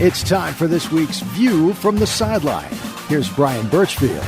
It's time for this week's View from the Sideline. Here's Bryan Burchfield.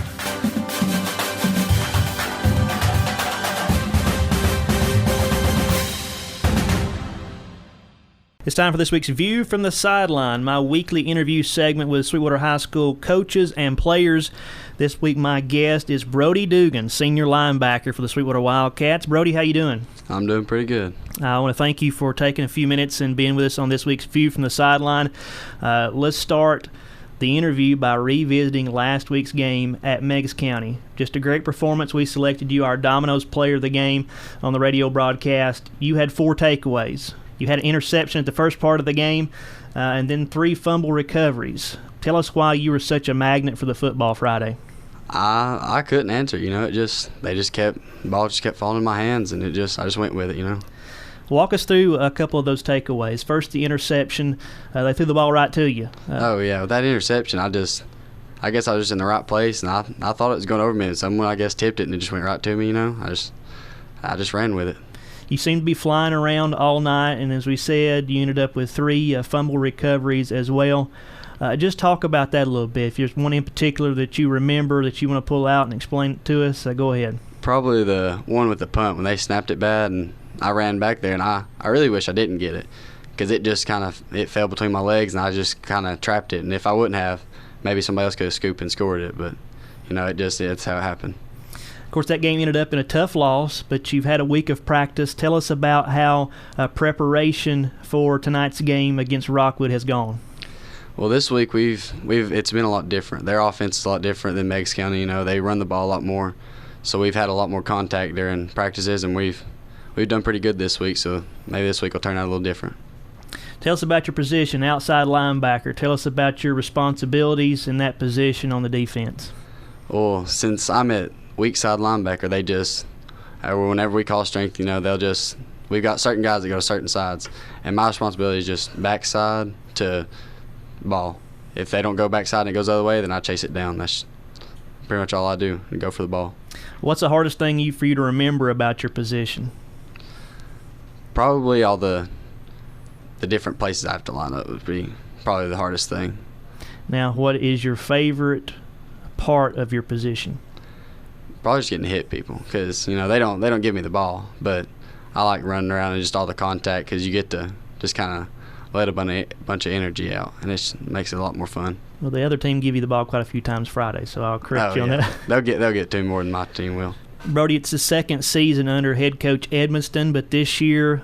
It's time for this week's View from the Sideline, my weekly interview segment with Sweetwater High School coaches and players. This week my guest is Broedy Duggan, senior linebacker for the Sweetwater Wildcats. Broedy, how you doing? I'm doing pretty good. I want to thank you for taking a few minutes and being with us on this week's View from the Sideline. Let's start the interview by revisiting last week's game at Meigs County. Just a great performance. We selected you our Dominos Player of the game on the radio broadcast. You had 4 takeaways. You had an interception at the first part of the game, and then 3 fumble recoveries. Tell us why you were such a magnet for the football Friday. I couldn't answer. The ball just kept falling in my hands, and I just went with it. Walk us through a couple of those takeaways. First, the interception. They threw the ball right to you. With that interception, I guess I was just in the right place, and I thought it was going over me, and someone I guess tipped it, and it just went right to me. I just ran with it. You seemed to be flying around all night, and as we said, you ended up with 3 fumble recoveries as well. Just talk about that a little bit. If there's one in particular that you remember that you want to pull out and explain it to us, go ahead. Probably the one with the punt when they snapped it bad, and I ran back there, and I really wish I didn't get it because it just it fell between my legs, and I just kind of trapped it. And if I wouldn't have, maybe somebody else could have scooped and scored it, but it's how it happened. Of course, that game ended up in a tough loss, but you've had a week of practice. Tell us about how preparation for tonight's game against Rockwood has gone. Well, this week it's been a lot different. Their offense is a lot different than Meigs County. They run the ball a lot more, so we've had a lot more contact during practices, and we've done pretty good this week. So maybe this week will turn out a little different. Tell us about your position, outside linebacker. Tell us about your responsibilities in that position on the defense. Well, since I'm at weak side linebacker, they just whenever we call strength, we've got certain guys that go to certain sides, and my responsibility is just backside to ball. If they don't go backside and it goes the other way, then I chase it down. That's pretty much all I do, and go for the ball. What's the hardest thing for you to remember about your position? Probably all the different places I have to line up would be probably the hardest thing. Now, what is your favorite part of your position? Probably just getting to hit people because they don't give me the ball, but I like running around and just all the contact because you get to just kind of let a bunch of energy out, and it makes it a lot more fun. Well, the other team give you the ball quite a few times Friday, so I'll correct you on that. They'll get 2 more than my team will. Broedy, it's the second season under head coach Edmiston, but this year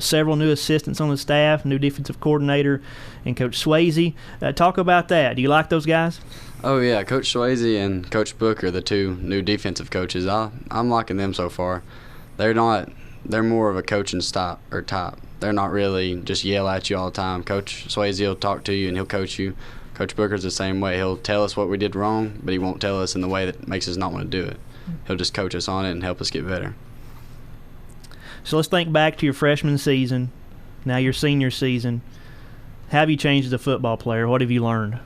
several new assistants on the staff, new defensive coordinator, and Coach Swayze. Talk about that. Do you like those guys? Oh, yeah. Coach Swayze and Coach Book are the 2 new defensive coaches. I'm liking them so far. They're more of a coaching type. They're not really just yell at you all the time. Coach Swayze will talk to you and he'll coach you. Coach Booker's the same way. He'll tell us what we did wrong, but he won't tell us in the way that makes us not want to do it. He'll just coach us on it and help us get better. So let's think back to your freshman season, now your senior season. How have you changed as a football player? What have you learned?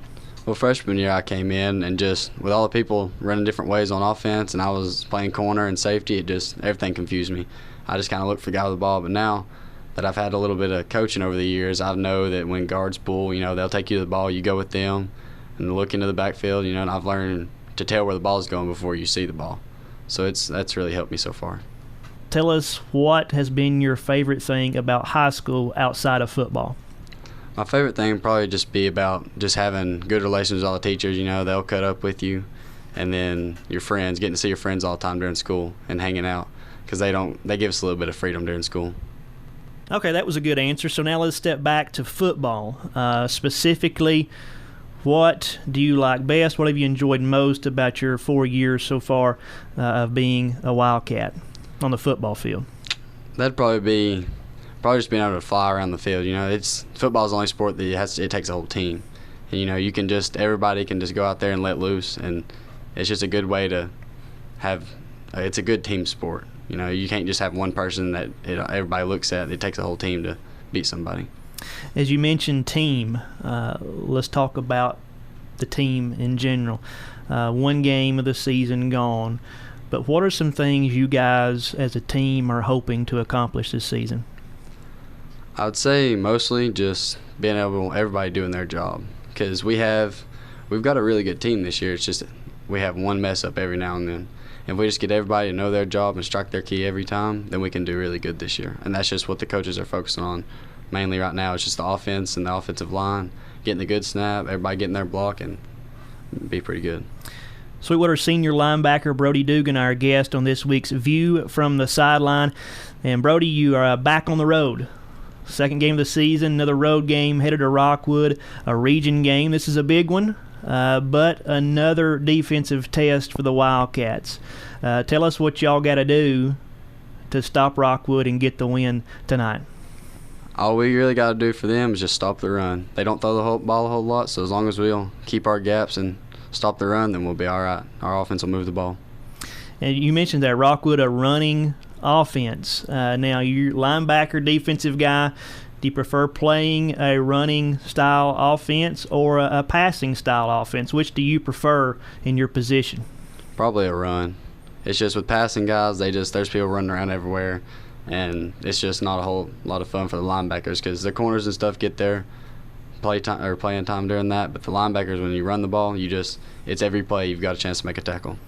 Well, freshman year I came in and just with all the people running different ways on offense, and I was playing corner and safety, everything confused me. I just kind of looked for the guy with the ball. But now that I've had a little bit of coaching over the years, I know that when guards pull, they'll take you to the ball, you go with them and look into the backfield, and I've learned to tell where the ball is going before you see the ball. So that's really helped me so far. Tell us what has been your favorite thing about high school outside of football. My favorite thing would probably just be about just having good relations with all the teachers. They'll cut up with you, and then your friends, getting to see your friends all the time during school and hanging out because they give us a little bit of freedom during school. Okay, that was a good answer. So now let's step back to football. Specifically, what do you like best? What have you enjoyed most about your 4 years so far of being a Wildcat on the football field? That'd probably just being able to fly around the field. Football's the only sport that it takes a whole team. And everybody can just go out there and let loose, and it's just a good way to have. It's a good team sport. You can't just have one person that everybody looks at. It takes a whole team to beat somebody. As you mentioned team, let's talk about the team in general. One game of the season gone. but what are some things you guys as a team are hoping to accomplish this season? I would say mostly just being able, everybody doing their job, because we've got a really good team this year. It's just we have one mess up every now and then. If we just get everybody to know their job and strike their key every time, then we can do really good this year. And that's just what the coaches are focusing on mainly right now. It's just the offense and the offensive line, getting the good snap, everybody getting their block, and be pretty good. Sweetwater senior linebacker Broedy Duggan, our guest on this week's View from the Sideline. And Broedy, you are back on the road. Second game of the season, another road game, headed to Rockwood, a region game. This is a big one. But another defensive test for the Wildcats. Tell us what y'all got to do to stop Rockwood and get the win tonight. All we really got to do for them is just stop the run. They don't throw the ball a whole lot, so as long as we'll keep our gaps and stop the run, then we'll be all right. Our offense will move the ball. And you mentioned that Rockwood, a running offense. Now, you're linebacker, defensive guy. Do you prefer playing a running style offense or a passing style offense? Which do you prefer in your position? Probably a run. It's just with passing guys, there's people running around everywhere, and it's just not a whole lot of fun for the linebackers because the corners and stuff get their playing time during that. But the linebackers, when you run the ball, it's every play you've got a chance to make a tackle.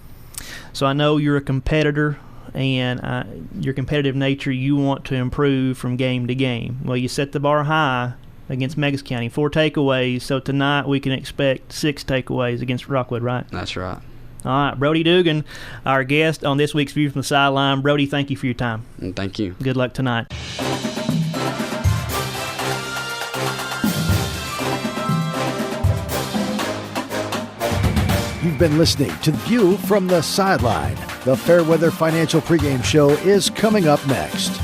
So I know you're a competitor. And your competitive nature, you want to improve from game to game. Well, you set the bar high against Megas County, 4 takeaways, so tonight we can expect 6 takeaways against Rockwood, right? That's right. All right, Broedy Duggan, our guest on this week's View from the Sideline. Broedy, thank you for your time. And thank you. Good luck tonight. You've been listening to View from the Sideline. The Fairweather Financial pregame show is coming up next.